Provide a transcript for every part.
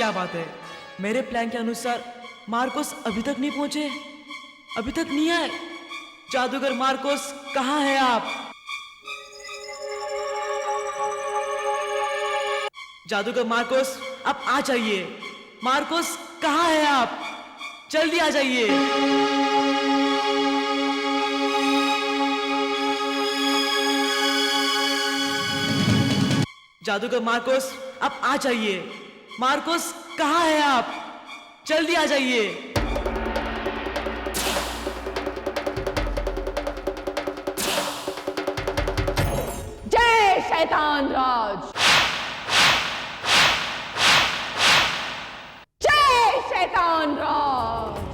क्या बात है, मेरे प्लान के अनुसार मार्कोस अभी तक नहीं पहुंचे, अभी तक नहीं आए। जादूगर मार्कोस, कहाँ है आप? जादूगर मार्कोस, आप आ जाइए। मार्कोस, कहाँ है आप? जल्दी आ जाइए। जादूगर मार्कोस, आप आ जाइए। मार्कोस, कहाँ है आप? जल्दी आ जाइए। जय शैतान राज, जय शैतान राज।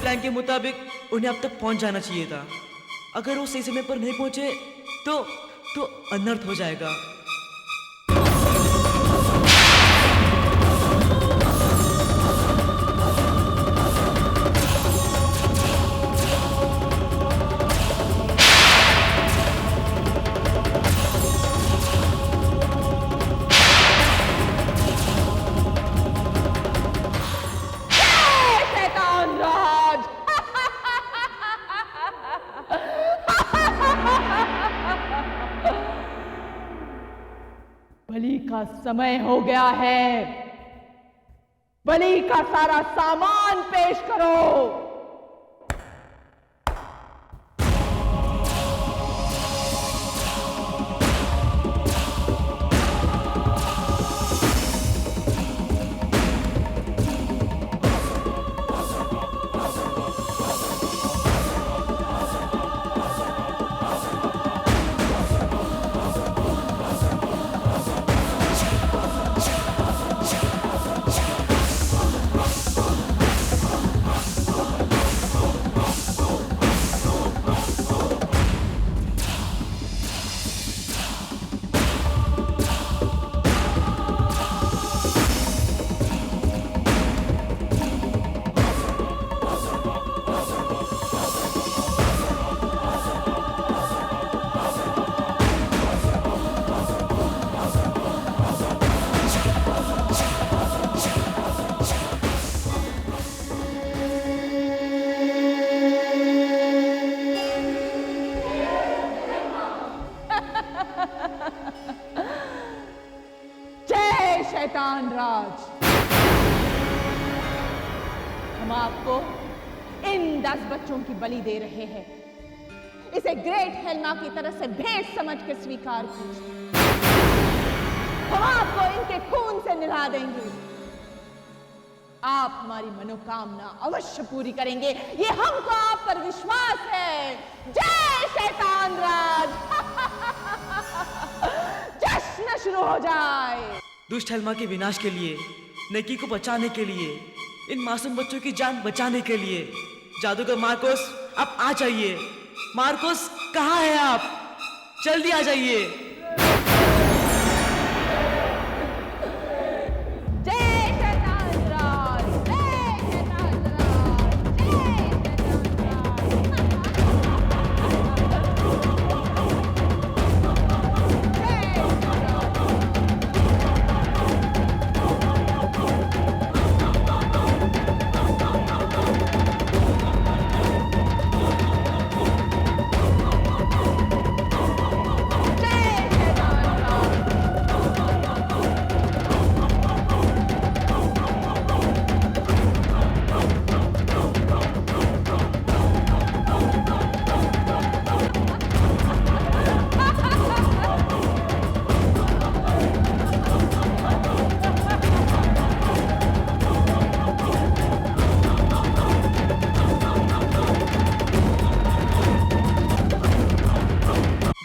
प्लान के मुताबिक उन्हें अब तक पहुंच जाना चाहिए था। अगर वो सही समय पर नहीं पहुंचे तो अनर्थ हो जाएगा। बलि का समय हो गया है। बलि का सारा सामान पेश करो। शैतान राज, हम आपको इन 10 बच्चों की बलि दे रहे हैं। इसे ग्रेट हेलमा की तरफ से भेंट समझ के स्वीकार कीजिए। हम आपको इनके खून से निला देंगे। आप हमारी मनोकामना अवश्य पूरी करेंगे, ये हमको आप पर विश्वास है। जय शैतान राज। जश्न शुरू हो जाए। दुष्ट हेलमा के विनाश के लिए, नेकी को बचाने के लिए, इन मासूम बच्चों की जान बचाने के लिए जादूगर मार्कोस, आप आ जाइए। मार्कोस, कहाँ है आप? जल्दी आ जाइए।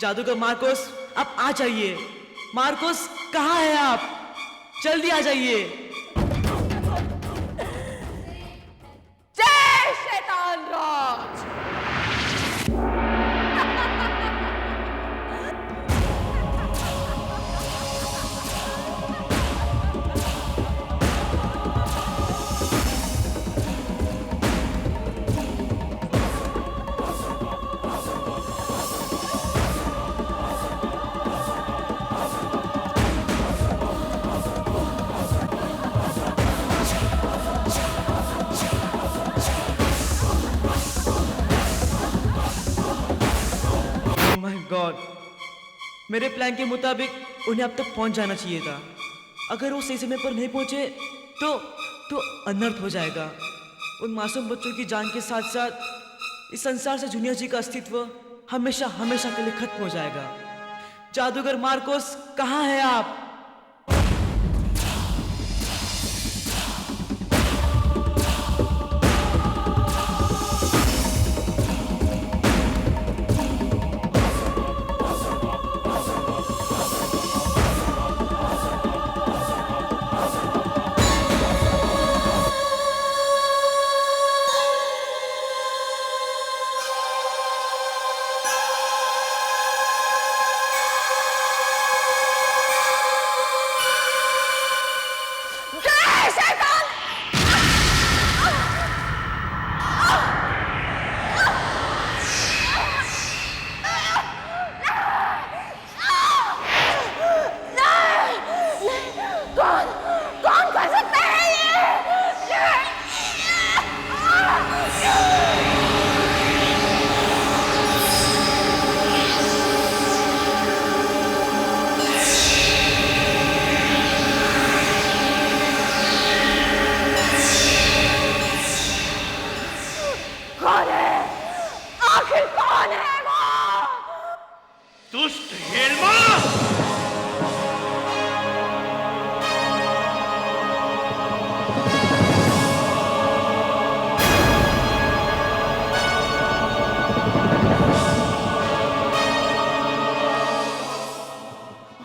जादूगर मार्कोस, आप आ जाइए। मार्कोस, कहाँ है आप? जल्दी आ जाइए। आज। माय गॉड, मेरे प्लान के मुताबिक उन्हें अब तक पहुंच जाना चाहिए था। अगर वो सही समय पर नहीं पहुंचे तो अनर्थ हो जाएगा। उन मासूम बच्चों की जान के साथ साथ इस संसार से जूनियर जी का अस्तित्व हमेशा हमेशा के लिए खत्म हो जाएगा। जादूगर मार्कोस, कहाँ हैं आप? दुष्ट हेलमा!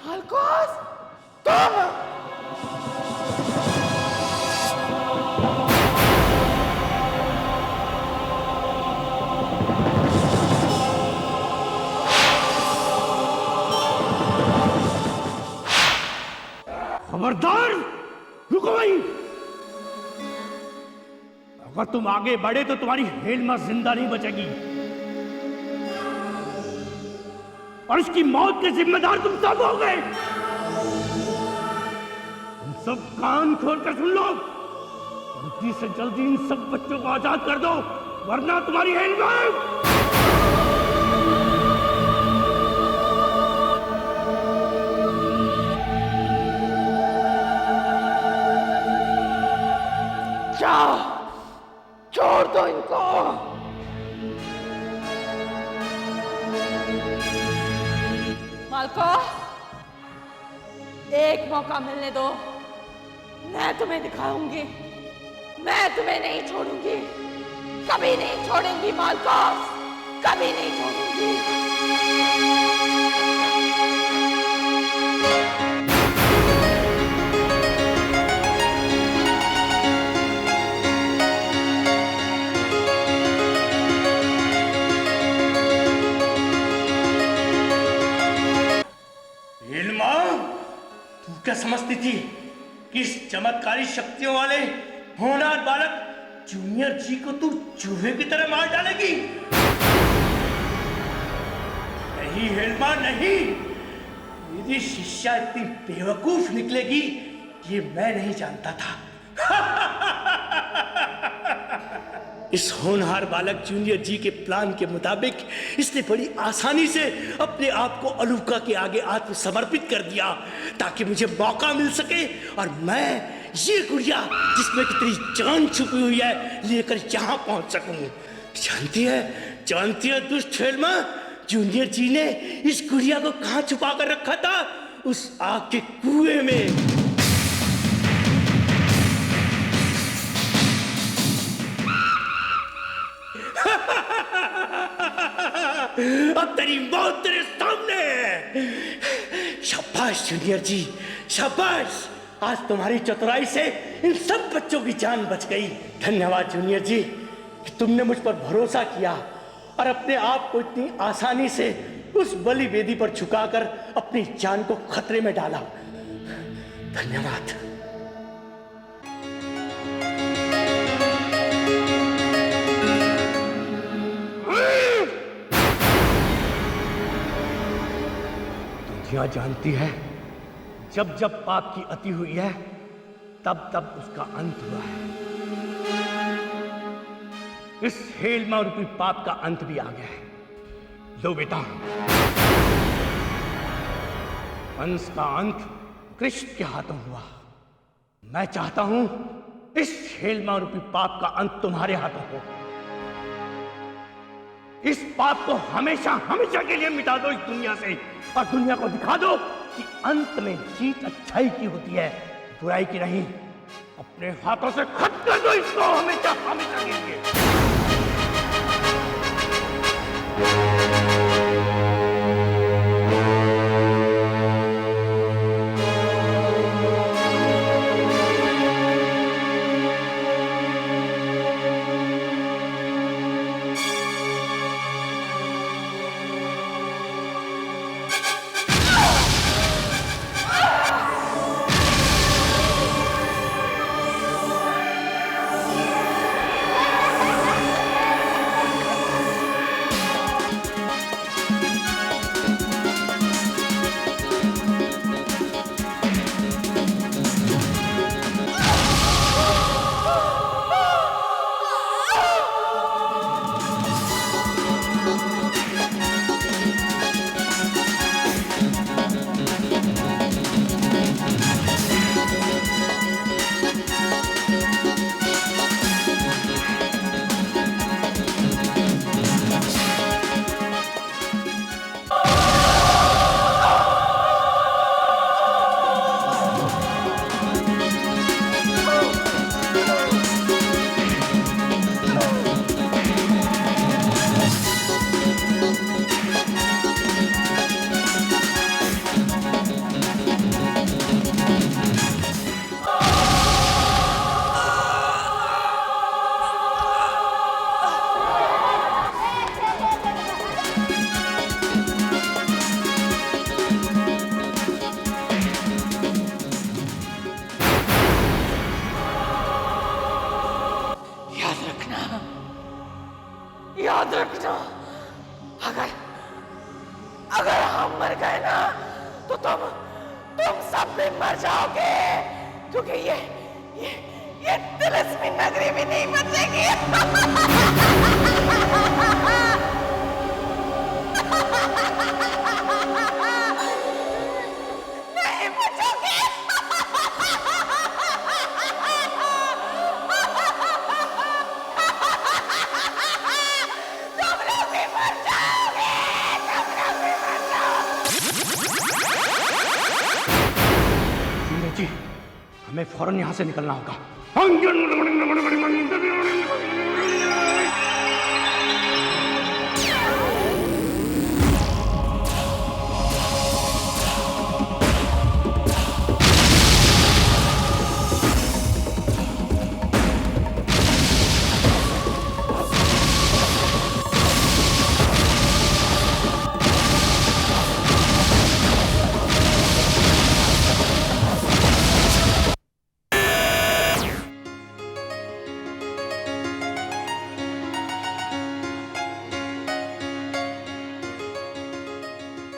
मार्कोस, तुम! खबरदार! रुको वहीं! अगर तुम आगे बढ़े तो तुम्हारी हेलमा जिंदा नहीं बचेगी और इसकी मौत के जिम्मेदार तुम सब हो गए। तुम सब कान खोलकर सुन लो, जल्दी से जल्दी इन सब बच्चों को आजाद कर दो, वरना तुम्हारी हेलमा छोड़ दो इनको। माल्को, एक मौका मिलने दो, मैं तुम्हें दिखाऊंगी। मैं तुम्हें नहीं छोड़ूंगी, कभी नहीं छोड़ूंगी माल्को, कभी नहीं छोड़ूंगी। तू क्या समझती थी कि इस चमत्कारी शक्तियों वाले होनहार बालक जूनियर जी को तू चूहे की तरह मार डालेगी? नहीं हेलमा, नहीं। मेरी शिष्या इतनी बेवकूफ निकलेगी ये मैं नहीं जानता था। इस होनहार बालक जूनियर जी के प्लान के मुताबिक इसने बड़ी आसानी से अपने आप को अलूका के आगे आत्मसमर्पित कर दिया ताकि मुझे मौका मिल सके और मैं ये गुड़िया जिसमें कितनी जान छुपी हुई है लेकर यहाँ पहुंच सकूं। जानती है दुष्ट हेलमा, जूनियर जी ने इस गुड़िया को कहाँ छुपा कर रखा था? उस आग के कुएं में। अब तेरी मौत तेरे सामने है। शाबाश जूनियर जी, शाबाश। आज तुम्हारी चतुराई से इन सब बच्चों की जान बच गई। धन्यवाद जूनियर जी, कि तुमने मुझ पर भरोसा किया और अपने आप को इतनी आसानी से उस बलि वेदी पर झुकाकर अपनी जान को खतरे में डाला। धन्यवाद। दुनिया जानती है जब जब पाप की अति हुई है तब तब उसका अंत हुआ है। इस हेलमा रूपी पाप का अंत भी आ गया है। लो बेटा, कंस का अंत कृष्ण के हाथों हुआ। मैं चाहता हूं इस हेलमा रूपी पाप का अंत तुम्हारे हाथों हो। इस पाप को हमेशा हमेशा के लिए मिटा दो इस दुनिया से, और दुनिया को दिखा दो कि अंत में जीत अच्छाई की होती है, बुराई की नहीं। अपने हाथों से खत्म कर दो इसको हमेशा हमेशा के लिए। याद रखना, अगर हम मर गए ना तो तुम सब भी मर जाओगे, क्योंकि ये तिलिस्मी नगरी भी नहीं बचेगी। नहीं बचोगे। जी, हमें फौरन यहां से निकलना होगा।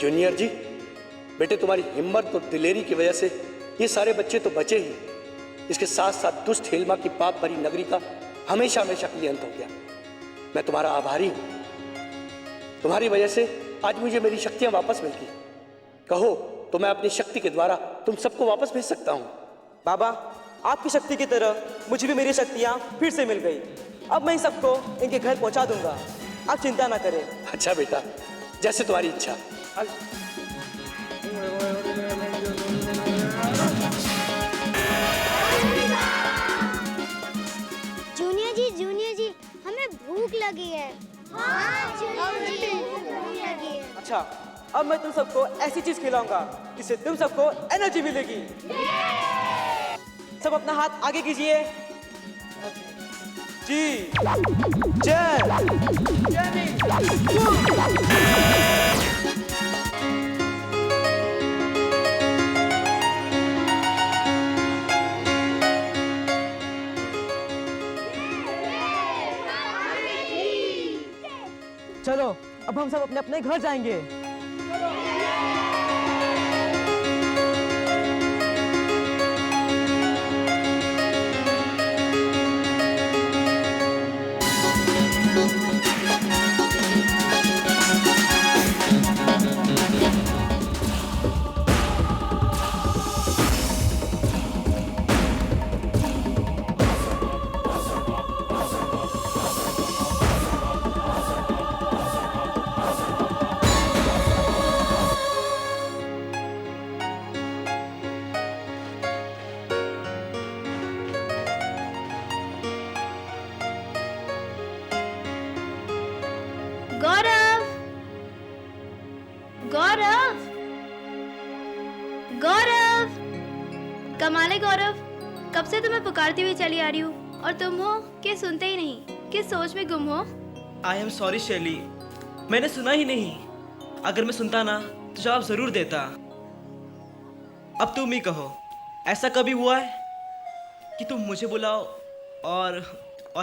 जूनियर जी, बेटे तुम्हारी हिम्मत और दिलेरी की वजह से ये सारे बच्चे तो बचे ही, इसके साथ साथ दुष्ट हेलमा की पाप भरी नगरी का हमेशा हमेशा के लिए अंत हो गया। मैं तुम्हारा आभारी हूं। तुम्हारी वजह से आज मुझे मेरी शक्तियां वापस मिल गई। कहो तो मैं अपनी शक्ति के द्वारा तुम सबको वापस भेज सकता हूं। बाबा, आपकी शक्ति की तरह मुझे भी मेरी शक्तियां फिर से मिल गई। अब मैं इन सबको इनके घर पहुंचा दूंगा, आप चिंता ना करें। अच्छा बेटा, जैसे तुम्हारी इच्छा। जूनियर जी, हमें भूख लगी है। हाँ, जूनियर जी, भूख लगी है। अच्छा, अब मैं तुम सबको ऐसी चीज खिलाऊंगा जिससे तुम सबको एनर्जी मिलेगी। सब अपना हाथ आगे कीजिए। जी जय चलो अब हम सब अपने अपने घर जाएंगे। गौरव गौरव गौरव कमाल है गौरव, कब से तुम्हें पुकारती हुई चली आ रही हूँ और तुम हो कि सुनते ही नहीं। किस सोच में गुम हो? आई एम सॉरी शैली, मैंने सुना ही नहीं। अगर मैं सुनता ना तो जवाब जरूर देता। अब तुम ही कहो, ऐसा कभी हुआ है कि तुम मुझे बुलाओ और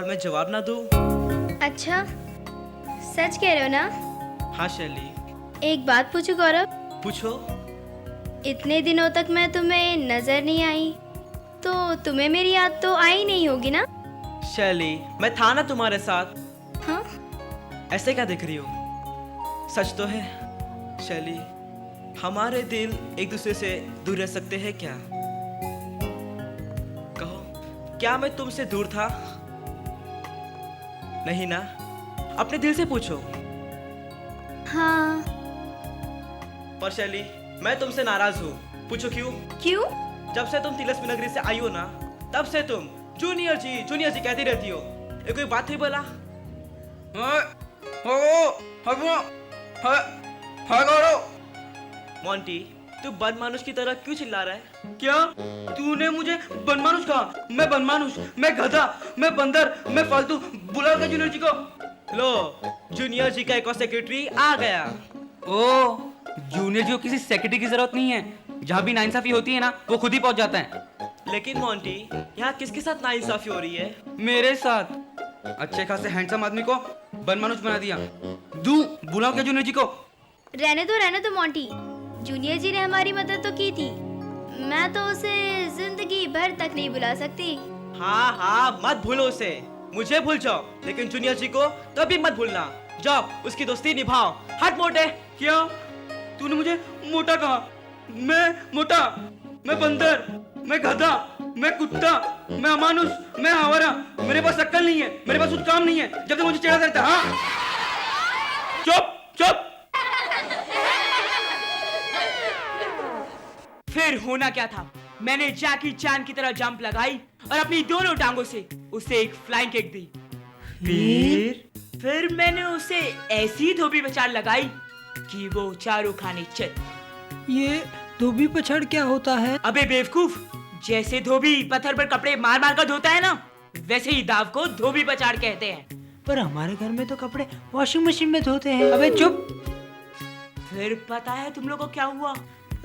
मैं जवाब ना दूं? अच्छा, सच कह रहे हो ना? हाँ शैली। एक बात पूछूं गौरव? पूछो। इतने दिनों तक मैं तुम्हें नजर नहीं आई तो तुम्हें मेरी याद तो आई नहीं होगी ना? शैली, मैं था ना तुम्हारे साथ। हाँ? ऐसे क्या देख रही हो? सच तो है शैली, हमारे दिल एक दूसरे से दूर रह सकते हैं क्या? कहो, क्या मैं तुमसे दूर था? नहीं ना? अपने दिल से पूछो। हाँ। पर शैली, मैं तुमसे नाराज हूँ। पूछो क्यों? क्यों? जब से तुम तिलस्मी नगरी से आई हो ना, तब से तुम जूनियर जी कहती रहती हो। ये कोई बात नहीं बोला? मोंटी, तू बनमानुष की तरह क्यों चिल्ला रहा है? क्या तूने मुझे बनमानुष कहा? मैं बनमानुष, मैं गधा, मैं बंदर, मैं फालतू। बुला के जूनियर जी को। लो, जूनियर जी का एक और सेक्रेटरी आ गया। ओ, जूनियर जी को किसी सेक्रेटरी की जरूरत नहीं है। जहाँ भी नाइंसाफी होती है ना, वो खुद ही पहुंच जाता है। लेकिन मोंटी, यहाँ किसके साथ नाइंसाफी हो रही है? मेरे साथ। अच्छे खासे हैंडसम आदमी को बनमानुष बना दिया। दू बुलाओ क्या जूनियर जी को? रहने दो मोंटी। जूनियर जी ने हमारी मदद तो की थी, मैं तो उसे जिंदगी भर तक नहीं भुला सकती। हाँ, मत भूलो उसे। मुझे भूल जाओ, लेकिन जूनियर जी को कभी मत भूलना। जाओ, उसकी दोस्ती निभाओ। हट मोटे। क्या तूने मुझे मोटा कहा? मैं मोटा, मैं बंदर, मैं गधा, मैं कुत्ता, मैं अमानुष, मैं आवारा। मेरे पास अक्ल नहीं है, मेरे पास कुछ काम नहीं है जब तक मुझे चिढ़ा करता। हाँ, चुप। फिर होना क्या था? मैंने जैकी चैन की तरह जंप लगाई और अपनी दोनों टांगों से उसे एक फ्लाइंग किक दी। फिर मैंने उसे ऐसी धोबी पछाड़ लगाई कि वो चारों खाने चित। ये धोबी पछाड़ क्या होता है? अबे बेवकूफ, जैसे धोबी पत्थर पर कपड़े मार मार कर धोता है ना, वैसे ही दाव को धोबी पछाड़ कहते हैं। पर हमारे घर में तो कपड़े वॉशिंग मशीन में धोते हैं। अबे चुप। फिर पता है तुम लोगों को क्या हुआ?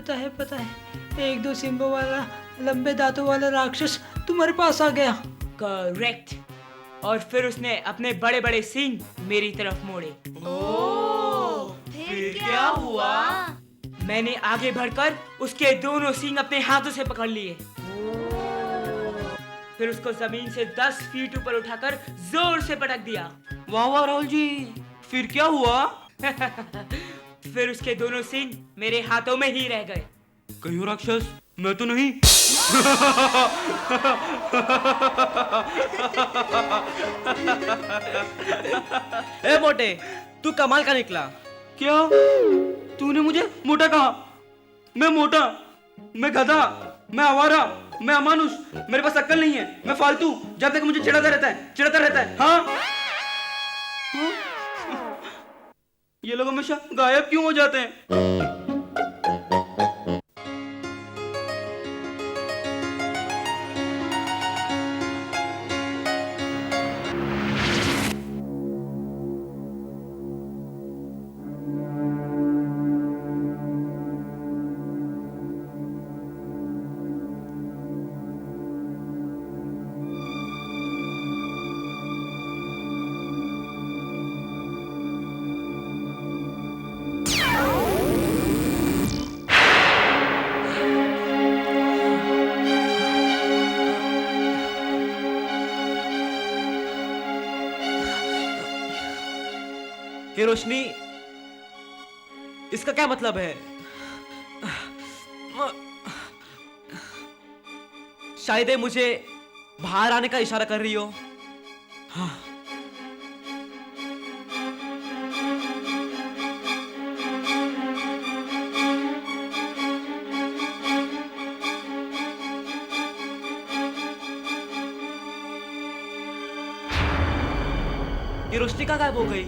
पता है, एक दो सिंगों वाला लंबे दांतों वाला राक्षस तुम्हारे पास आ गया। करेक्ट। और फिर उसने अपने बड़े बड़े सींग मेरी तरफ मोड़े। फिर क्या हुआ? मैंने आगे बढ़कर उसके दोनों सींग अपने हाथों से पकड़ लिए। फिर उसको जमीन से 10 फीट ऊपर उठाकर जोर से पटक दिया। वाह राहुल जी, फिर क्या हुआ? फिर उसके दोनों सींग मेरे हाथों में ही रह गए। कहीं राक्षस, मैं तो नहीं। ए मोटे, तू कमाल का निकला। क्या तूने मुझे मोटा कहा? मैं मोटा, मैं गधा, मैं आवारा, मैं अमानुष, मेरे पास अक्ल नहीं है, मैं फालतू। जब तक मुझे चिढ़ाता रहता है। हाँ? ये लोग हमेशा गायब क्यों हो जाते हैं? रोशनी, इसका क्या मतलब है? शायद मुझे बाहर आने का इशारा कर रही हो। हाँ। ये रोशनी कहाँ गायब हो गई?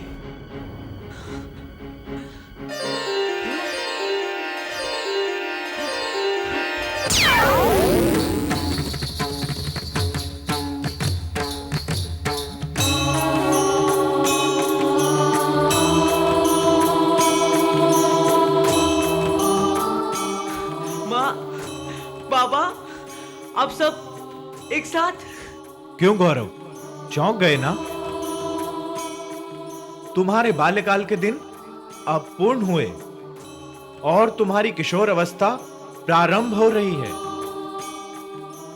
माँ, बाबा, आप सब एक साथ? क्यों गौरव, चौंक गए ना? तुम्हारे बाल्यकाल के दिन अब पूर्ण हुए और तुम्हारी किशोर अवस्था प्रारंभ हो रही है।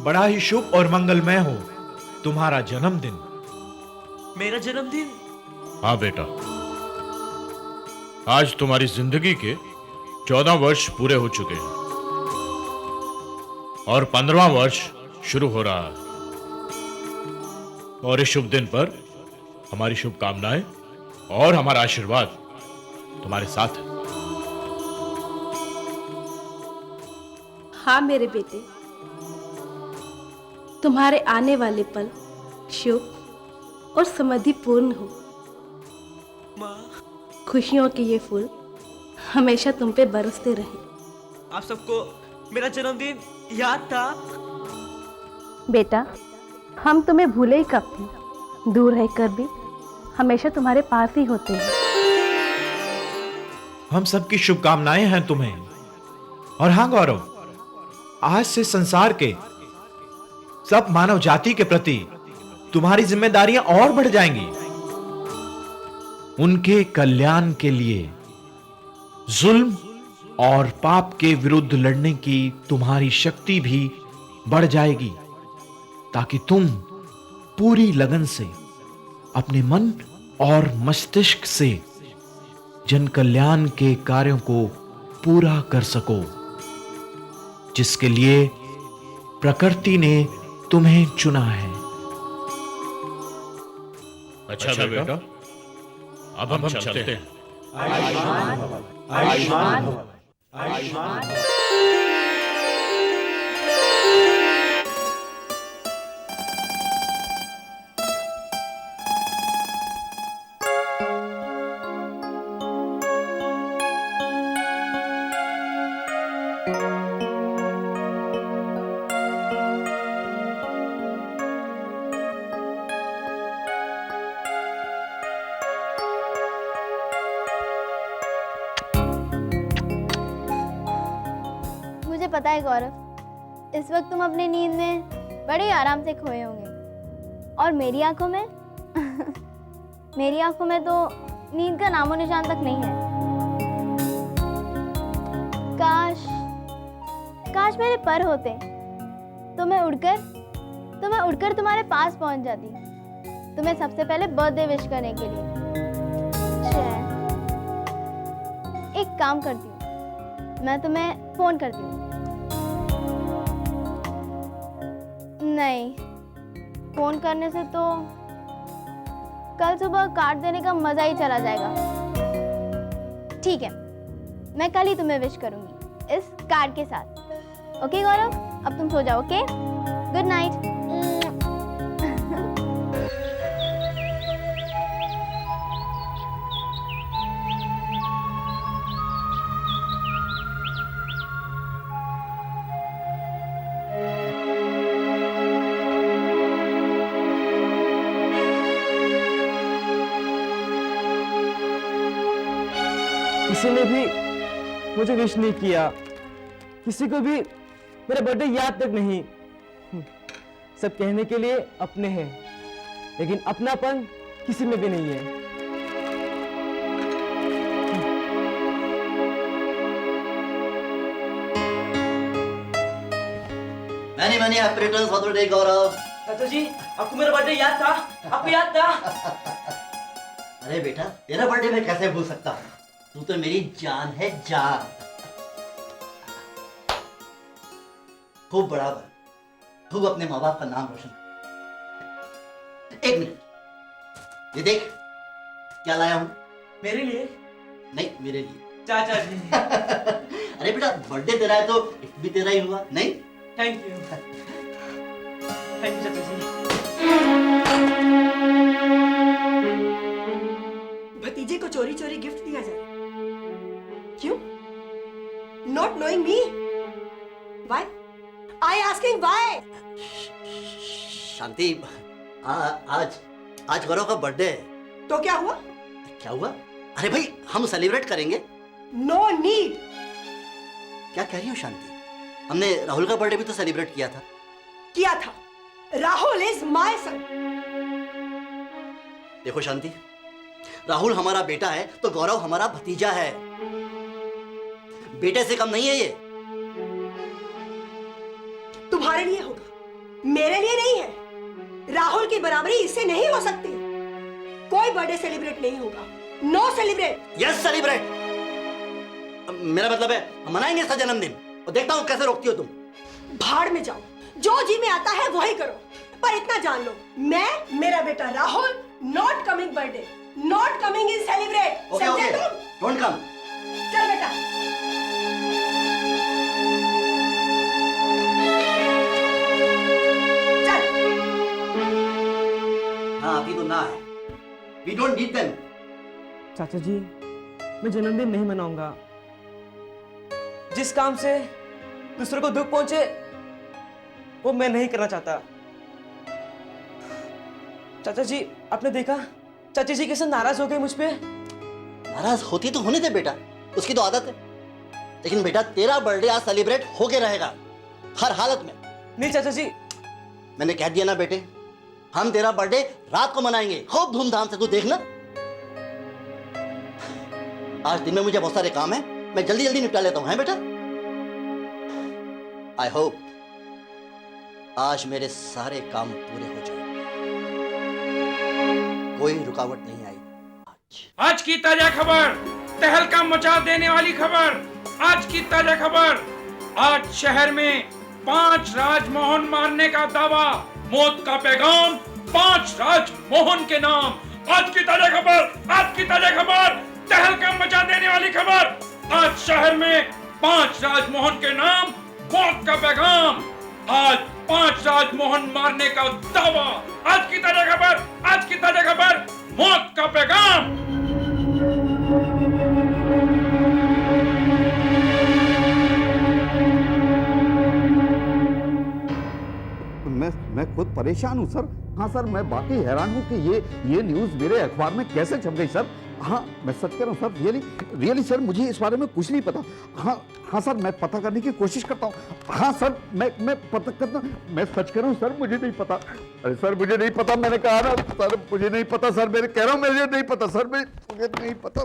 बड़ा ही शुभ और मंगलमय हो तुम्हारा जन्मदिन। मेरा जन्मदिन? हाँ बेटा, आज तुम्हारी जिंदगी के 14 वर्ष पूरे हो चुके हैं और 15वां वर्ष शुरू हो रहा है। और इस शुभ दिन पर हमारी शुभकामनाएं और हमारा आशीर्वाद तुम्हारे साथ है। हाँ मेरे बेटे, तुम्हारे आने वाले पल शुभ और समृद्धिपूर्ण हो। खुशियों के ये फूल हमेशा तुम पे बरसते रहे। आप सबको मेरा जन्मदिन याद था? बेटा, हम तुम्हें भूले ही कब थे। दूर रहकर भी हमेशा तुम्हारे पास ही होते हैं। हम सबकी शुभकामनाएं हैं तुम्हें। और हाँ गौरव, आज से संसार के सब मानव जाति के प्रति तुम्हारी जिम्मेदारियां और बढ़ जाएंगी। उनके कल्याण के लिए जुल्म और पाप के विरुद्ध लड़ने की तुम्हारी शक्ति भी बढ़ जाएगी, ताकि तुम पूरी लगन से अपने मन और मस्तिष्क से जन कल्याण के कार्यों को पूरा कर सको, जिसके लिए प्रकृति ने तुम्हें चुना है। अच्छा बेटा, अब हम चलते हैं। आयुष्मान भव, आयुष्मान भव, आयुष्मान भव। मुझे पता है गौरव, इस वक्त तुम अपनी नींद में बड़े आराम से खोए होंगे और मेरी आंखों में मेरी आंखों में तो नींद का नामो निशान तक नहीं है। काश मेरे पर होते तो मैं उड़कर तुम्हारे पास पहुंच जाती, तुम्हें सबसे पहले बर्थडे विश करने के लिए। एक काम करती हूँ, मैं तुम्हें फोन करती हूँ। नहीं, फोन करने से तो कल सुबह कार्ड देने का मजा ही चला जाएगा। ठीक है, मैं कल ही तुम्हें विश करूंगी इस कार्ड के साथ। ओके गौरव, अब तुम सो जाओ। Okay, good night. किसी ने भी मुझे विश नहीं किया, किसी को भी मेरा बर्थडे याद तक नहीं। सब कहने के लिए अपने हैं, लेकिन अपनापन किसी में भी नहीं है। Many happy returns for the day, गौरव। चाचा जी, आपको मेरा बर्थडे याद था? आपको याद था? अरे बेटा, तेरा बर्थडे मैं कैसे भूल सकता हूँ? तू तो मेरी जान है, जान। खूब बड़ा बन, खूब अपने माँ बाप का नाम रोशन कर। एक मिनट, ये देख क्या लाया हूँ। मेरे लिए? नहीं, मेरे लिए। चाचा जी। अरे बेटा, बर्थडे तेरा है तो गिफ्ट भी तेरा ही हुआ, नहीं? थैंक यू चाचा जी। भतीजे को चोरी चोरी गिफ्ट दिया जाए, क्यों? Not knowing me, why? I asking why? Shanti, आज गौरव का बर्थडे है। तो क्या हुआ? क्या हुआ? अरे भाई, हम सेलिब्रेट करेंगे। No need. क्या कह रही हो शांति? हमने राहुल का बर्थडे भी तो सेलिब्रेट किया था। किया था। Rahul is my son. देखो शांति, राहुल हमारा बेटा है तो गौरव हमारा भतीजा है। बेटे से कम नहीं है ये। तुम्हारे लिए होगा, मेरे लिए नहीं है। राहुल की बराबरी इससे नहीं हो सकती। कोई बर्थडे सेलिब्रेट नहीं होगा। No celebrate. Yes celebrate. मेरा मतलब है हम मनाएंगे इसका जन्मदिन, और देखता हूं कैसे रोकती हो तुम। भाड़ में जाओ, जो जी में आता है वही करो, पर इतना जान लो, मैं, मेरा बेटा Rahul, not coming birthday, not coming in celebrate. Okay okay, don't come. चल बेटा। चल। हाँ, अभी तो ना है। We don't need them. चाचा जी, मैं जन्मदिन नहीं मनाऊंगा। जिस काम से दूसरों को दुख पहुंचे वो मैं नहीं करना चाहता। चाचा जी, आपने देखा चाची जी कैसे नाराज हो गए मुझ पे। नाराज होती तो होने दे बेटा, उसकी तो आदत है। लेकिन बेटा, तेरा बर्थडे आज सेलिब्रेट होके रहेगा, हर हालत में। नहीं चाचा जी, मैंने कह दिया ना बेटे, हम तेरा बर्थडे रात को मनाएंगे, खूब धूमधाम से। तू देखना। आज दिन में मुझे बहुत सारे काम है, मैं जल्दी जल्दी निपटा लेता हूं, है बेटा? आई होप आज मेरे सारे काम पूरे हो जाए, कोई रुकावट नहीं आई। आज की ताजा खबर, तहलका मचा देने वाली खबर। आज की ताजा खबर, आज शहर में 5 राजमोहन मारने का दावा, मौत का पैगाम 5 राजमोहन के नाम। आज की ताजा खबर, आज की ताजा खबर, तहलका मचा देने वाली खबर। आज शहर में 5 राजमोहन के नाम, मौत का पैगाम। आज 5 राजमोहन मारने का दावा। आज की ताजा खबर, आज की ताजा खबर, मौत का पैगाम। मैं खुद परेशान हूँ सर। हाँ सर, मैं बाकी हैरान हूँ कि ये न्यूज़ मेरे अखबार में कैसे छप गई सर। हाँ, मैं सच कह रहा हूँ सर, रियली सर, मुझे इस बारे में कुछ नहीं पता। हाँ सर, मैं पता करने की कोशिश करता हूँ। हाँ सर, मैं पता करता, मैं सच कह रहा हूँ सर, मुझे नहीं पता। अरे सर, मुझे नहीं पता, मैंने कहा ना सर, मुझे नहीं पता सर, मैं कह रहा हूँ मुझे नहीं पता सर, मुझे नहीं पता,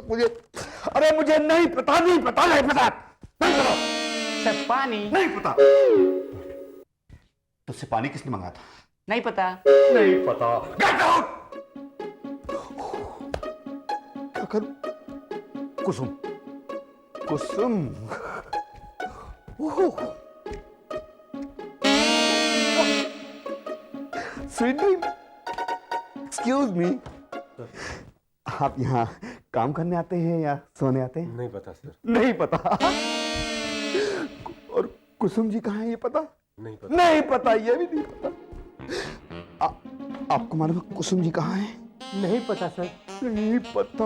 अरे मुझे नहीं पता, नहीं पता, नहीं पता, नहीं पता सर, पानी नहीं पता। तुझसे पानी किसने मंगाया था? नहीं पता। नहीं पता। Get out! क्या करूं? कुसुम, कुसुम, स्वीट ड्रीम। एक्सक्यूज मी, आप यहाँ काम करने आते हैं या सोने आते हैं? नहीं पता सर। नहीं पता। और कुसुम जी कहाँ हैं ये पता? नहीं पता। नहीं पता, ये भी नहीं पता। आपको मालूम है कुसुम जी कहाँ हैं? नहीं पता सर। नहीं पता।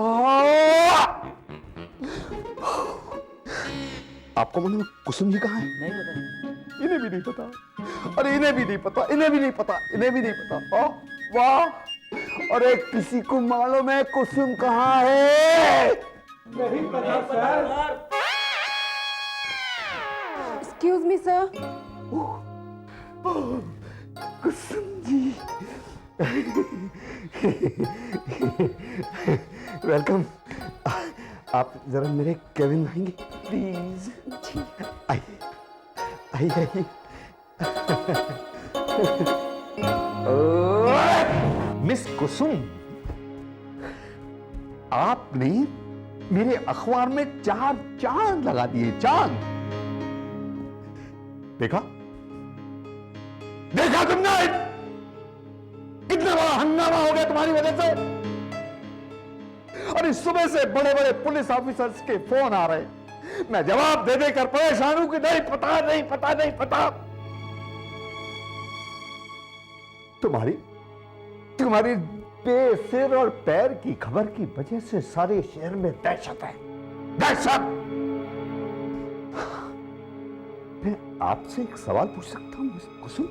आपको मालूम है कुसुम जी कहाँ हैं? नहीं पता। इन्हें भी नहीं पता। अरे इन्हें भी नहीं पता, इन्हें भी नहीं पता, इन्हें भी नहीं पता। वाह! अरे किसी को मालूम है कुसुम कहाँ है? नहीं पता sir. Excuse me sir. Kusum ji, welcome. आप जरा मेरे केबिन आएंगे प्लीज? आइए आइए आइए। मिस कुसुम, आपने मेरे अखबार में 4 चांद लगा दिए, चांद। देखा देखा तुमने कितना बड़ा हंगामा हो गया तुम्हारी वजह से। और इस सुबह से बड़े बड़े पुलिस ऑफिसर्स के फोन आ रहे हैं, मैं जवाब दे देकर परेशान हूं कि नहीं पता नहीं पता नहीं पता। तुम्हारी बेसिर और पैर की खबर की वजह से सारे शहर में दहशत है, दहशत। मैं आपसे एक सवाल पूछ सकता हूं मिस कुसुम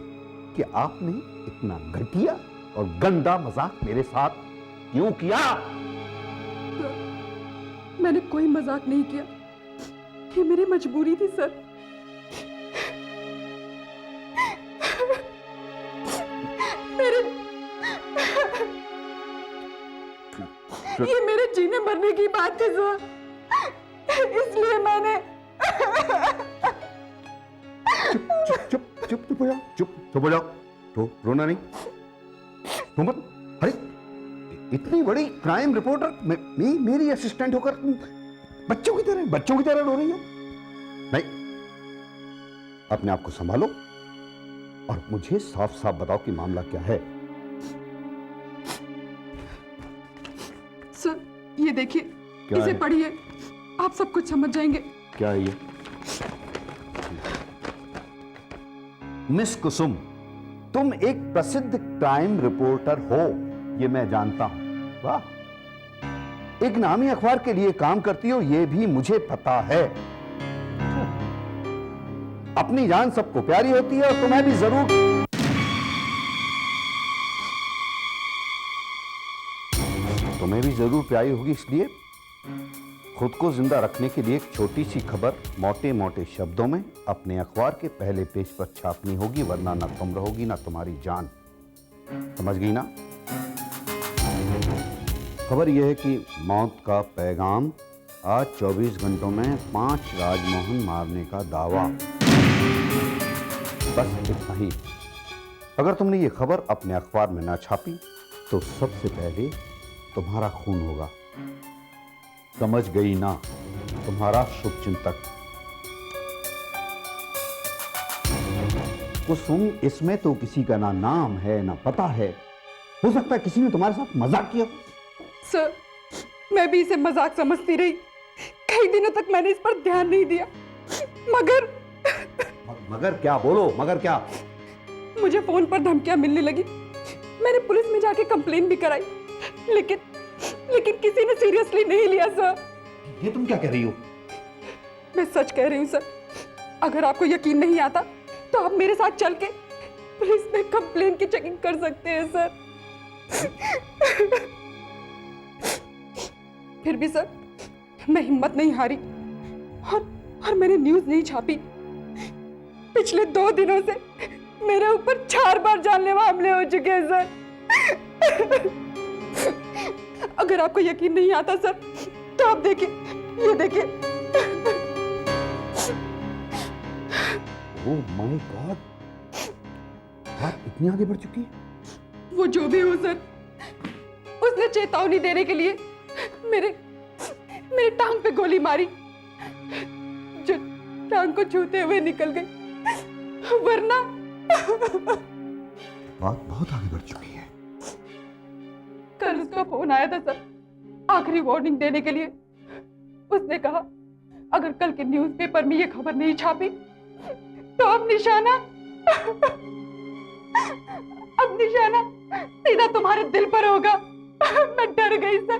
कि आपने इतना घटिया और गंदा मजाक मेरे साथ क्यों किया? मैंने कोई मजाक नहीं किया, ये मेरी मजबूरी थी सर। ये मेरे जीने मरने की बात थी सर, इसलिए मैंने चुप हो जाओ, चुप हो जाओ। तो रोना नहीं, तो मत। अरे इतनी बड़ी क्राइम रिपोर्टर मेरी असिस्टेंट होकर तुम बच्चों की तरह रो रही हो। नहीं, अपने आप को संभालो और मुझे साफ साफ बताओ कि मामला क्या है। सर ये देखिए, इसे पढ़िए, आप सब कुछ समझ जाएंगे। क्या है ये? मिस कुसुम, तुम एक प्रसिद्ध क्राइम रिपोर्टर हो, ये मैं जानता हूं। वाह, एक नामी अखबार के लिए काम करती हो, ये भी मुझे पता है। अपनी जान सबको प्यारी होती है और तुम्हें भी जरूर प्यारी होगी, इसलिए खुद को जिंदा रखने के लिए एक छोटी सी खबर मोटे मोटे शब्दों में अपने अखबार के पहले पेज पर छापनी होगी, वरना ना तुम रहोगी ना तुम्हारी जान। समझ गई ना? खबर यह है कि मौत का पैगाम, आज 24 घंटों में 5 राजमोहन मारने का दावा। बस इतना ही। अगर तुमने ये खबर अपने अखबार में ना छापी तो सबसे पहले तुम्हारा खून होगा। समझ गई ना? तुम्हारा शुभचिंतक कुसुम। इसमें तो किसी का ना नाम है ना पता है, हो सकता है किसी ने तुम्हारे साथ मजाक किया। सर मैं भी इसे मजाक समझती रही, कई दिनों तक मैंने इस पर ध्यान नहीं दिया, मगर क्या? बोलो, मगर क्या? मुझे फोन पर धमकियां मिलने लगी। मैंने पुलिस में जाके कंप्लेन भी कराई, लेकिन किसी ने सीरियसली नहीं लिया सर। ये तुम क्या कह रही हो? मैं सच कह रही हूँ सर। अगर आपको यकीन नहीं आता तो आप मेरे साथ चल के पुलिस में कंप्लेन की चेकिंग कर सकते हैं सर। फिर भी सर मैं हिम्मत नहीं हारी और मैंने न्यूज नहीं छापी। पिछले 2 दिनों से मेरे ऊपर 4 बार जानलेवा हमले हो चुके हैं सर। अगर आपको यकीन नहीं आता सर तो आप देखिए, ये देखिए। ओह माय गॉड, बात इतनी आगे बढ़ चुकी है। वो जो भी हो सर, उसने चेतावनी देने के लिए मेरे टांग पे गोली मारी, जो टांग को छूते हुए निकल गई, वरना बात बहुत आगे बढ़ चुकी है। कल उसका फोन आया था सर, आखिरी वार्निंग देने के लिए। उसने कहा अगर कल के न्यूज़पेपर में ये खबर नहीं छापी तो अब निशाना सीधा तुम्हारे दिल पर होगा। मैं डर गई सर,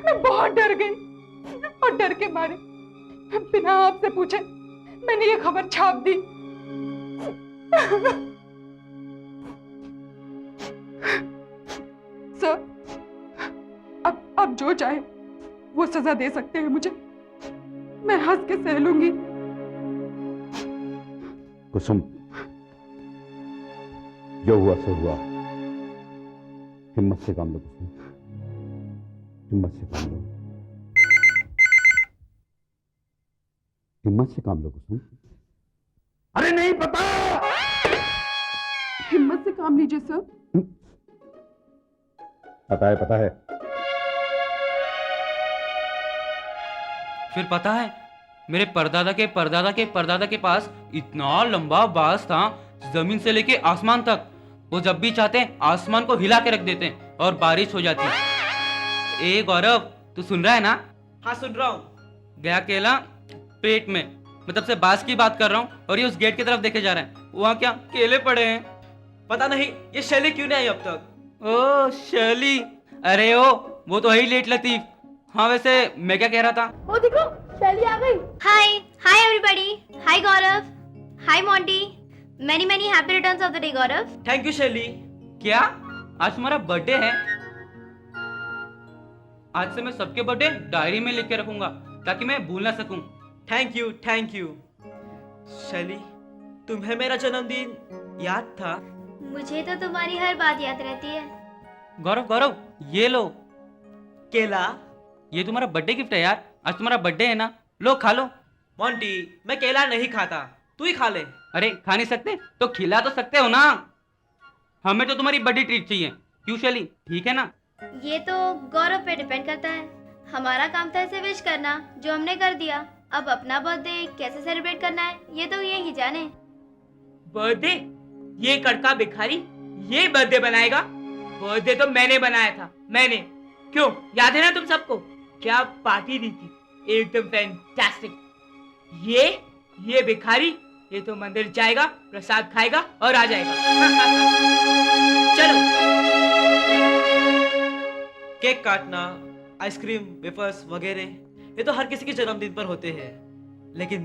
मैं बहुत डर गई और डर के मारे बिना आपसे पूछे मैंने ये खबर छाप दी। सर अब जो चाहे वो सजा दे सकते हैं मुझे, मैं हंस के सह लूंगी। कुसुम, जो हुआ सो हुआ। हिम्मत से काम लो कुसुम, हिम्मत से काम लो, हिम्मत से काम लो कुसुम। अरे नहीं पता। हिम्मत से काम लीजिए सर। पता है, पता है। फिर पता है, मेरे परदादा के परदादा के परदादा के पास इतना लंबा बाज था, जमीन से लेके आसमान तक। वो जब भी चाहते हैं आसमान को हिला के रख देते हैं और बारिश हो जाती है। ए गौरव, तू सुन रहा है ना? हाँ सुन रहा हूँ। गया केला पेट में, मतलब से बास की बात कर रहा हूँ, और ये उस गेट की तरफ देखे जा रहा है। वहाँ क्या केले पड़े हैं? पता नहीं ये शैली क्यों नहीं आई अब तक। ओ शैली, अरे वो तो है ही लेट लतीफ। हाँ वैसे मैं क्या कह रहा था? ओ देखो शैली आ गई। Hi hi everybody, hi Gaurav, hi Monty, many many happy returns of the day Gaurav. Thank you Shaili. क्या आज तुम्हारा बर्थडे है? आज से मैं सबके बर्थडे डायरी में लिख के रखूंगा ताकि मैं भूल ना सकूं। Thank you thank you. शैली, तुम्हें मेरा जन्मदिन याद था? मुझे तो तुम्हारी हर बात याद रहती है। गौरव गौरव, ये लो केला। ये तुम्हारा बर्थडे गिफ्ट है यार, आज तुम्हारा बर्थडे है ना, लो खा लो। मोंटी, मैं केला नहीं खाता, तू ही खा ले। अरे खा नहीं सकते तो खिला तो सकते हो ना। हमें तो तुम्हारी बर्थडे ट्रीट चाहिए, क्यों शैली? ठीक है ना? ये तो गौरव पे डिपेंड करता है। हमारा काम था इसे विश करना, जो हमने कर दिया। अब अपना बर्थडे कैसे सेलिब्रेट करना है ये तो ये ही जाने। बर्थडे? ये कड़का भिखारी ये बर्थडे बनाएगा? बर्थडे तो मैंने बनाया था, मैंने। क्यों, याद है ना तुम सबको? क्या पार्टी दी थी, एकदम फैंटास्टिक। ये भिखारी ये तो मंदिर जाएगा, प्रसाद खाएगा और आ जाएगा। चलो केक काटना, आइसक्रीम, वेफर्स वगैरह ये तो हर किसी के जन्मदिन पर होते हैं, लेकिन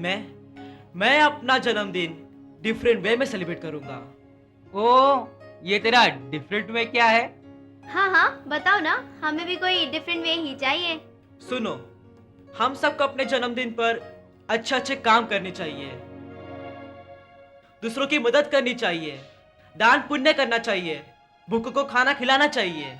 मैं अपना जन्मदिन डिफरेंट वे में सेलिब्रेट करूंगा। ओ, ये तेरा डिफरेंट वे क्या है? हाँ हाँ बताओ ना, हमें भी कोई डिफरेंट वे ही चाहिए। सुनो, हम सबको अपने जन्मदिन पर अच्छे अच्छे काम करने चाहिए, दूसरों की मदद करनी चाहिए, दान पुण्य करना चाहिए, भूखों को खाना खिलाना चाहिए।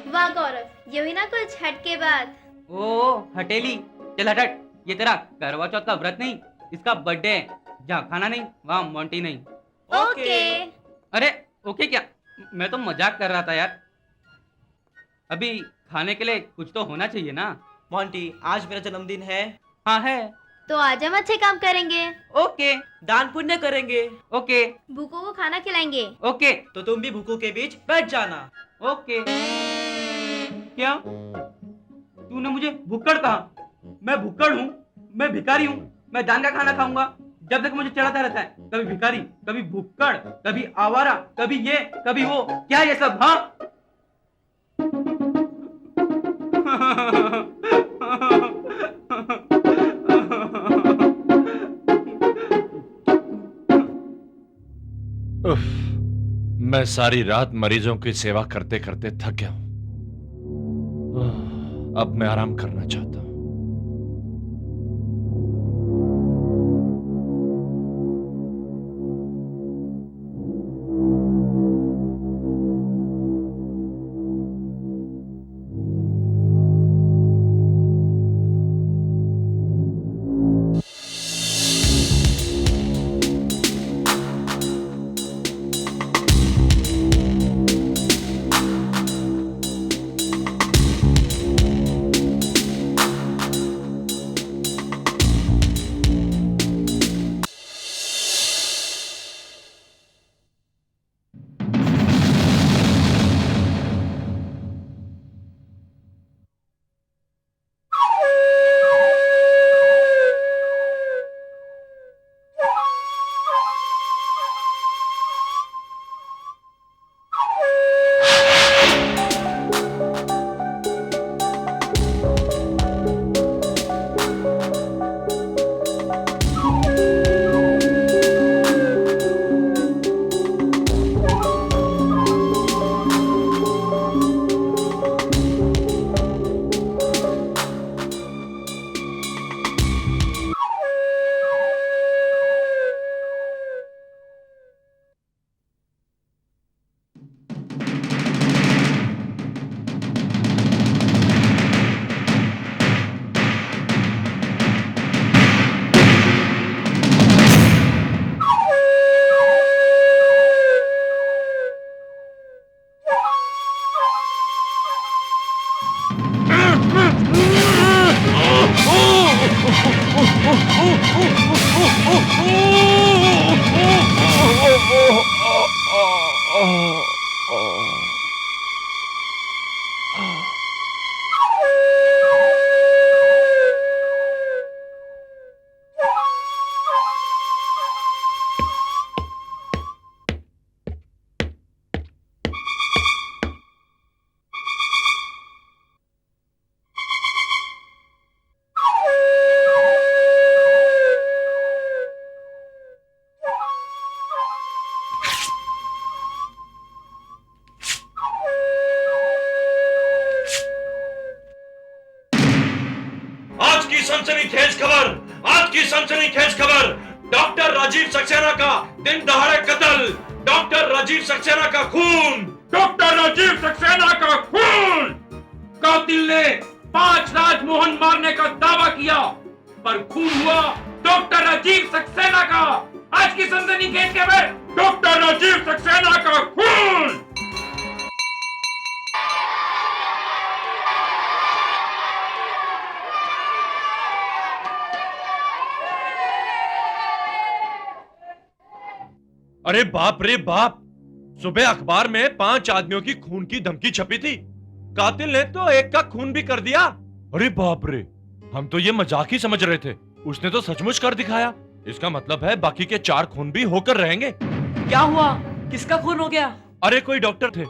वाह गौरव, ये हुई ना कुछ हटके बात। ओ हटेली, चल हट। ये तेरा करवा चौथ का व्रत नहीं, इसका बर्थडे है। जा खाना नहीं, वहाँ मोंटी नहीं। ओके। अरे ओके क्या, मैं तो मजाक कर रहा था यार। अभी खाने के लिए कुछ तो होना चाहिए ना। मोंटी, आज मेरा जन्मदिन है। हाँ है। तो आज हम अच्छे काम करेंगे। ओके। दान पुण्य करेंगे। ओके। भूखों को खाना खिलाएंगे। ओके। तो तुम भी भूखों के बीच बैठ जाना। ओके। क्या तूने मुझे भुक्कड़ कहा? मैं भुक्कड़ हूँ? मैं भिखारी हूँ? मैं दान का खाना खाऊंगा? जब तक मुझे चढ़ाता रहता है, कभी भिखारी, कभी भुक्कड़, कभी आवारा, कभी ये कभी वो। क्या ये सब? हाँ उफ, मैं सारी रात मरीजों की सेवा करते करते थक गया हूं। अब मैं आराम करना चाहता हूं। सनसनीखेज खबर, आज की सनसनीखेज खबर, डॉक्टर राजीव सक्सेना का दिन दहाड़े कत्ल, डॉक्टर राजीव सक्सेना का खून, डॉक्टर राजीव सक्सेना का खून। कातिल ने 5 राजमोहन मारने का दावा किया, पर खून हुआ डॉक्टर राजीव सक्सेना का। आज की सनसनीखेज खबर, डॉक्टर राजीव सक्सेना का खून। अरे बाप रे बाप, सुबह अखबार में 5 आदमियों की खून की धमकी छपी थी, कातिल ने तो एक का खून भी कर दिया। अरे बाप रे, हम तो ये मजाक ही समझ रहे थे, उसने तो सचमुच कर दिखाया। इसका मतलब है बाकी के 4 खून भी होकर रहेंगे। क्या हुआ? किसका खून हो गया? अरे कोई डॉक्टर थे।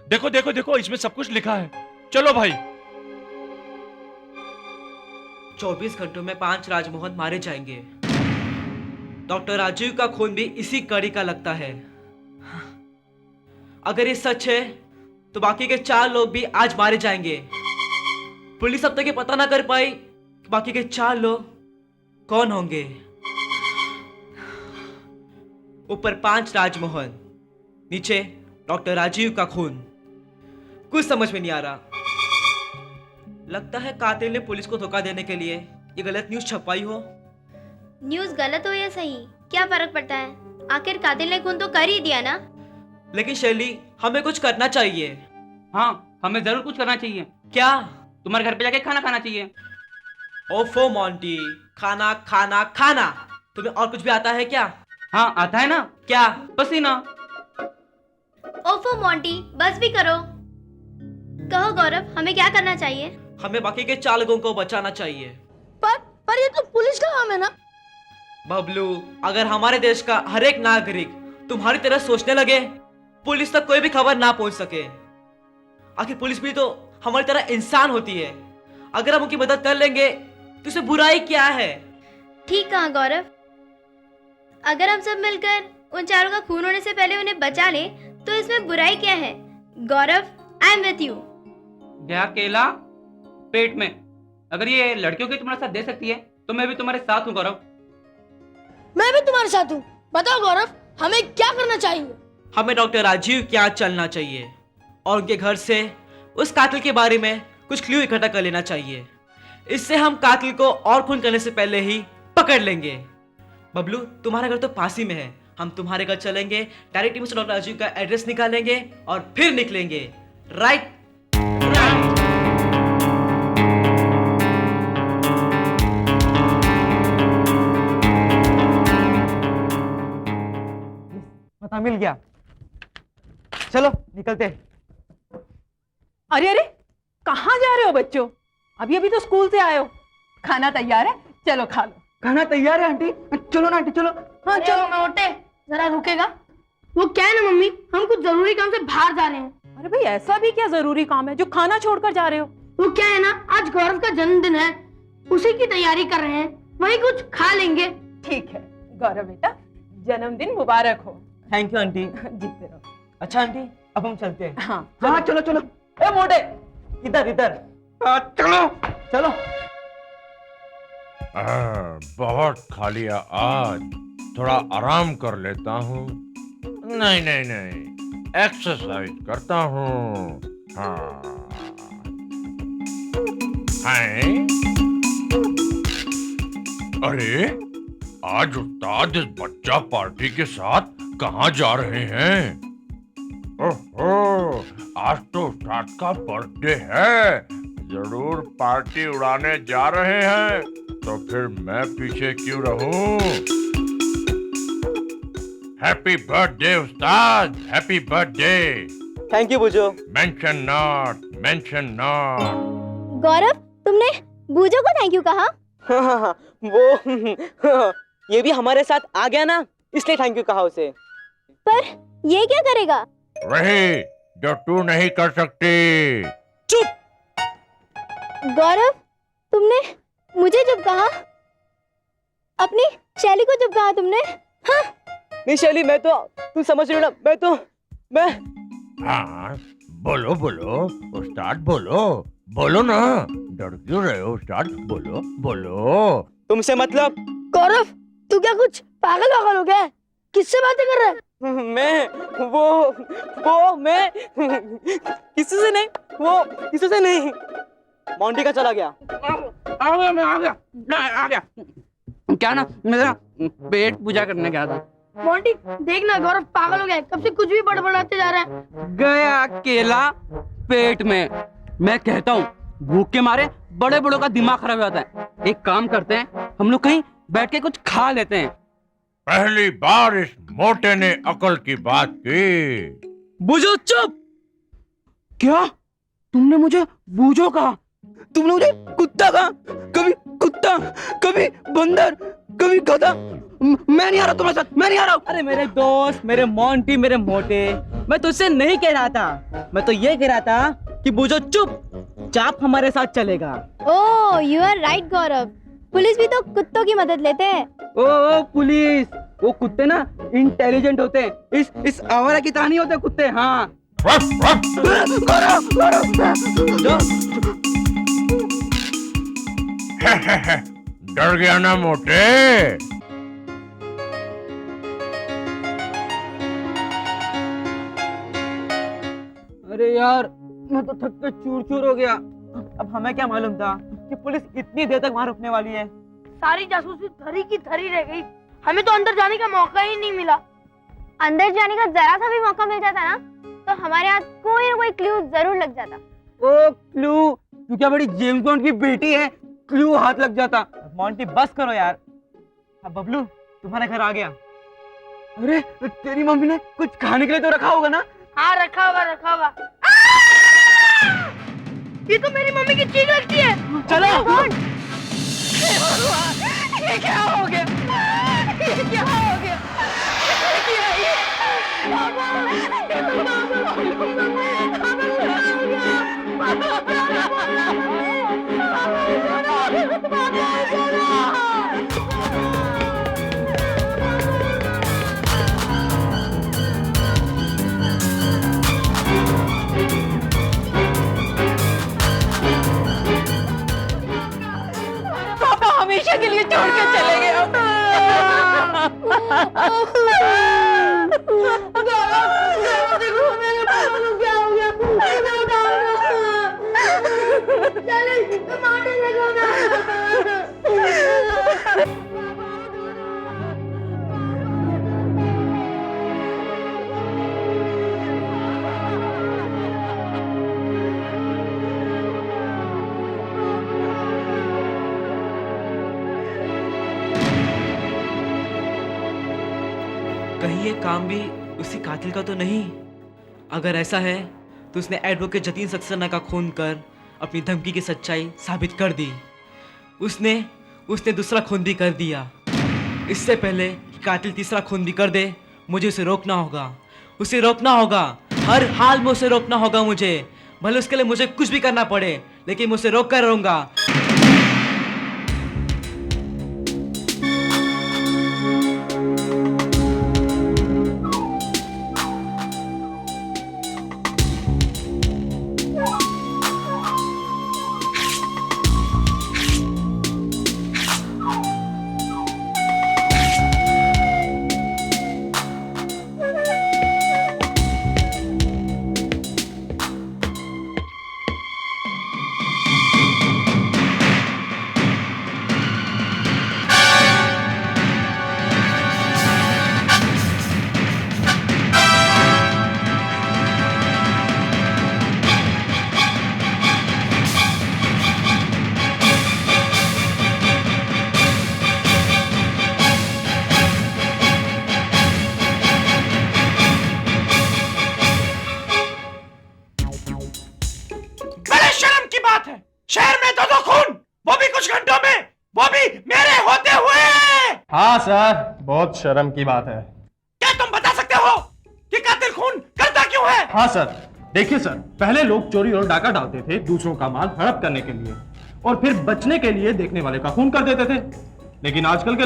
देखो देखो देखो, इसमें सब कुछ लिखा है। चलो भाई। 24 घंटों में 5 राजमोहन मारे जाएंगे। डॉक्टर राजीव का खून भी इसी कड़ी का लगता है। अगर ये सच है तो बाकी के 4 लोग भी आज मारे जाएंगे। पुलिस अब तक ये पता ना कर पाई कि बाकी के 4 लोग कौन होंगे। ऊपर 5 राजमोहन, नीचे डॉक्टर राजीव का खून। कुछ समझ में नहीं आ रहा। लगता है कातिल ने पुलिस को धोखा देने के लिए ये गलत न्यूज़ छपवाई हो। न्यूज़ गलत हो या सही, क्या फर्क पड़ता है? आखिर कातिल ने खून तो कर ही दिया ना। लेकिन शैली, हमें कुछ करना चाहिए। हाँ, हमें जरूर कुछ करना चाहिए। क्या? तुम्हारे घर पे जाके खाना खाना चाहिए। ओफो मोंटी, खाना खाना खाना, तुम्हें और कुछ भी आता है क्या? हाँ आता है ना। क्या? पसीना। ओफो मोंटी, बस भी करो। कहो गौरव, हमें क्या करना चाहिए? हमें बाकी के 4 लोगों को बचाना चाहिए। पर ये तो पुलिस का काम है ना। बबलू, अगर हमारे देश का हर एक नागरिक तुम्हारी तरह सोचने लगे, पुलिस तक कोई भी खबर ना पहुंच सके। आखिर पुलिस भी तो हमारी तरह इंसान होती है। अगर हम उनकी मदद कर लेंगे तो इसमें बुराई क्या है? ठीक कहा गौरव। अगर हम सब मिलकर उन 4 का खून होने से पहले उन्हें बचा ले तो इसमें बुराई क्या है? गौरव, आई एम विथ यू। गया केला पेट में। अगर ये लड़कियों की तुम्हारा साथ दे सकती है तो मैं भी तुम्हारे साथ हूँ गौरव। मैं भी तुम्हारे साथ हूँ। बताओ गौरव, हमें क्या करना चाहिए? हमें डॉक्टर राजीव के यहाँ चलना चाहिए और उनके घर से उस कातिल के बारे में कुछ क्लू इकट्ठा कर लेना चाहिए। इससे हम कातिल को और खून करने से पहले ही पकड़ लेंगे। बबलू, तुम्हारा घर तो पास ही में है। हम तुम्हारे घर चलेंगे, डायरेक्ट में से डॉक्टर राजीव का एड्रेस निकालेंगे और फिर निकलेंगे। राइट? पता मिल गया। चलो निकलते हैं। अरे अरे, कहाँ जा रहे हो बच्चों? अभी अभी तो स्कूल से आए हो। खाना तैयार है, चलो खा लो। खाना तैयार है आंटी। चलो ना आंटी, चलो। हाँ चलो। मोटे जरा रुकेगा? वो क्या है ना मम्मी, हम कुछ जरूरी काम से बाहर जा रहे हैं। अरे भाई, ऐसा भी क्या जरूरी काम है जो खाना छोड़कर जा रहे हो? वो क्या है ना, आज गौरव का जन्मदिन है, उसी की तैयारी कर रहे हैं, वही कुछ खा लेंगे। ठीक है गौरव बेटा, जन्मदिन मुबारक हो। Thank you aunty. जीते रहो। अच्छा आंटी, अब हम चलते हैं। हाँ हाँ चलो चलो। ए मोटे, इधर इधर। चलो चलो। बहुत खा लिया आज, थोड़ा आराम कर लेता हूँ। नहीं नहीं नहीं, एक्सरसाइज करता हूँ। हाँ हैं? अरे आज उस्ताद इस बच्चा पार्टी के साथ कहाँ जा रहे हैं? ओहो, आज तो उस्ताद का बर्थडे है, जरूर पार्टी उड़ाने जा रहे हैं। तो फिर मैं पीछे क्यों रहूं? हैप्पी बर्थडे उस्ताद, happy birthday. Thank you Bujo. Mention not, mention not. Gaurav, तुमने बूजो को थैंक यू कहा? हाँ, वो ये भी हमारे साथ आ गया ना, इसलिए थैंक यू कहा उसे। पर ये क्या करेगा? वही जो तू नहीं कर सकती। चुप। गौरव, तुमने मुझे जब कहा, अपनी शैली को जब कहा तुमने। हाँ? नहीं शैली, मैं तो, तुम समझ रही हो ना, मैं हाँ बोलो बोलो उस्ताद, बोलो बोलो ना, डर क्यों रहे हो उस्ताद? बोलो बोलो। तुमसे मतलब? गौरव, तू क्या कुछ पागल वागल हो गया है? किससे बातें कर रहा है? मैं मैं किसी से नहीं, वो किसी से नहीं। मोंटी का चला गया। आ गया, मैं आ गया। क्या ना, मेरा पेट पूजा करने गया था। मोंटी देखना, गौरव पागल हो गया है, कब से कुछ भी बड़बड़ाते जा रहा है। गया अकेला पेट में। मैं कहता हूँ भूख के मारे बड़े बड़ों का दिमाग खराब हो जाता है। एक काम करते हैं, हम लोग कहीं बैठ के कुछ खा लेते हैं। पहली बार इस मोटे ने अकल की बात की। बूझो चुप। क्या तुमने मुझे बूझो कहा? तुमने मुझे कुत्ता कहा? कभी कुत्ता, कभी बंदर, कभी गधा। मैं नहीं आ रहा तुम्हारे साथ, मैं नहीं आ रहा हूँ। अरे मेरे दोस्त, मेरे मोंटी, मेरे मोटे, मैं तुझसे नहीं कह रहा था। मैं तो ये कह रहा था कि बूझो चुप, चाप हमारे साथ चलेगा। Oh, you are right Gaurav. Police भी तो कुत्तों की मदद लेते हैं। ओ पुलिस, वो कुत्ते ना इंटेलिजेंट होते हैं। इस आवारा की तरह नहीं होते कुत्ते। हाँ डर गया ना मोटे? अरे यार, मैं तो थक के चूर चूर हो गया। अब हमें क्या मालूम था कि पुलिस इतनी देर तक वहाँ रुकने वाली है। सारी जासूसी थरी की थरी रह गई। हमें तो अंदर जाने का मौका ही नहीं मिला। अंदर जाने का जरा सा भी मौका मिल जाता ना, तो हमारे हाथ कोई ना कोई क्लू जरूर लग जाता। ओ क्लू? तू क्या बड़ी जेम्स बॉन्ड की बेटी है? क्लू हाथ लग जाता। मोंटी बस करो यार। अब बबलू तुम्हारा घर आ गया। अरे तेरी मम्मी ने कुछ खाने के लिए तो रखा होगा ना? हाँ रखा होगा, रखा होगा। ये तो मेरी मम्मी की चीख लगती है। चलो। ये क्या हो गया? ये क्या हो गया? पापा हमेशा के लिए छोड़ के चले गए। देखो मेरे पापा को क्या हो गया? चले मारने लगो ना। कहीं ये काम भी उसी कातिल का तो नहीं? अगर ऐसा है तो उसने एडवोकेट जतीन सक्सेना का खून कर अपनी धमकी की सच्चाई साबित कर दी। उसने दूसरा खून भी कर दिया। इससे पहले कि कातिल तीसरा खून भी कर दे, मुझे उसे रोकना होगा। उसे रोकना होगा, हर हाल में उसे रोकना होगा मुझे। भले उसके लिए मुझे कुछ भी करना पड़े, लेकिन मैं उसे रोक कर रहूंगा। हाँ सर, बहुत शर्म की बात है। क्या तुम बता सकते हो कि कातिल खून करता क्यों है? हाँ सर, देखिए सर, पहले लोग चोरी और डाका डालते थे दूसरों का माल हड़प करने के लिए, और फिर बचने के लिए देखने वाले का खून कर देते थे। लेकिन आजकल के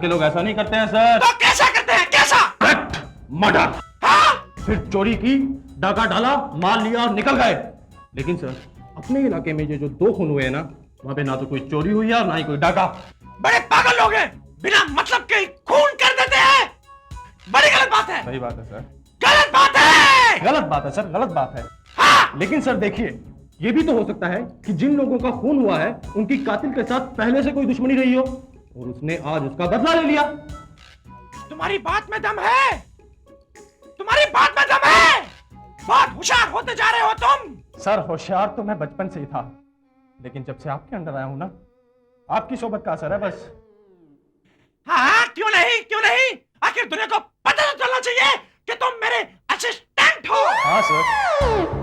लोग ऐसा नहीं करते हैं सर। तो कैसा करते हैं? कैसा? मर्डर। हाँ? फिर चोरी की, डाका डाला, माल लिया और निकल गए। लेकिन सर, अपने इलाके में ये जो 2 खून हुए हैं ना, वहां पे ना तो कोई चोरी हुई है और ना ही कोई डाका। बड़े पागल लोग हैं, बिना मतलब के खून कर देते हैं। बड़ी गलत बात है। सही बात है सर, गलत बात है, गलत बात है सर, गलत बात है। हाँ। लेकिन सर देखिए, ये भी तो हो सकता है कि जिन लोगों का खून हुआ है उनकी कातिल के साथ पहले से कोई दुश्मनी रही हो और उसने आज उसका बदला ले लिया। तुम्हारी बात में दम है, तुम्हारी बात में दम है। बहुत होशियार होते जा रहे हो तुम। सर होशियार तो मैं बचपन से ही था, लेकिन जब से आपके अंडर आया हूं ना, आपकी सोबत का असर है बस। हाँ, क्यों नहीं, आखिर दुनिया को पता तो चलना चाहिए कि तुम मेरे असिस्टेंट हो। हाँ सर।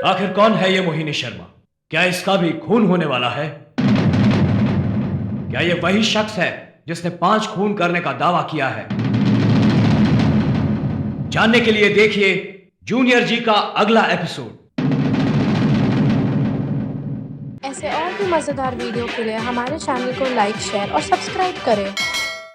आखिर कौन है ये मोहिनी शर्मा? क्या इसका भी खून होने वाला है? क्या ये वही शख्स है जिसने 5 खून करने का दावा किया है? जानने के लिए देखिए जूनियर जी का अगला एपिसोड। ऐसे और भी मजेदार वीडियो के लिए हमारे चैनल को लाइक, शेयर और सब्सक्राइब करें।